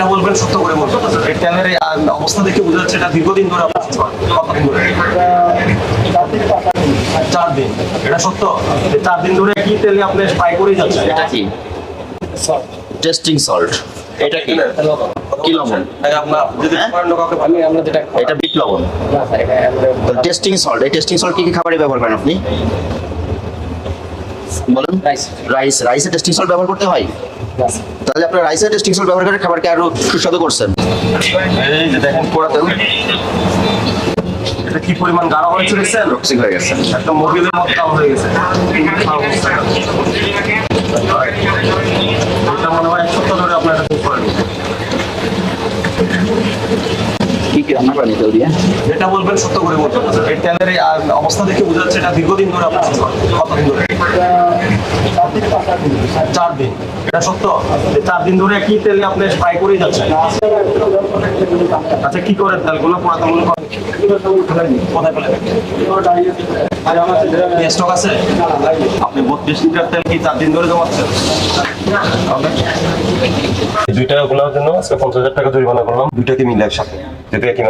যেটা বলবেন সত্য করে বলবেন। এই তেলের এই অবস্থা দেখে বোঝা যাচ্ছে এটা দীর্ঘদিন ধরে আপনার কাছে চলে। কতদিন ধরে? 4 দিন। এটা সত্য? এই 4 দিন ধরে কি তেলে আপনি ফ্রাই করেই যাচ্ছেন? এটা কি টেস্টিং সল্ট? এটা কি কি লবণ? আপনার যদি অন্য কাউকে ভালো আমরা যেটা এটা বিট লবণ। টেস্টিং সল্ট, এই টেস্টিং সল্ট কি কি খাবারে ব্যবহার করেন আপনি বলেন? রাইসে টেস্টিং সল্ট ব্যবহার করতে হয়? তাহলে আপনার রাইসে টেস্টিং সল্ট ব্যবহার করে খাবারকে আরো সুস্বাদু করছেন। এই যে দেখেন পোড়া তেল, এটা কি পরিমাণ গাঢ় হয়েছে দেখছেন? টক্সিক হয়ে গেছে। একটা মোবিলের মতো কালো হয়ে গেছে। এটা মনে হয় 1 সপ্তাহ ধরে আপনার এটা খুব করেন। কি কি রান্না করেন এই তেল দিয়ে? যেটা বলবেন সত্য করে বলবেন। এই তেলের এই অবস্থা দেখে বোঝা যাচ্ছে এটা দীর্ঘদিন ধরে আপনার কাছে চলে। কতদিন ধরে? 4 দিন। এটা সত্য? এই 4 দিন ধরে কি তেলে আপনি ফ্রাই করেই যাচ্ছেন? আচ্ছা কি করেন তেলগুলো? পোড়া তেলগুলো কোথায় পেলেন? স্টক আছে? আপনি 32 লিটার তেল কি 4 দিন ধরে জমাচ্ছেন? এই 2 টাকা গুলোর জন্য আজকে 50,000 টাকা জরিমানা করলাম। 2টাকে মিলে একসাথে, যদি একই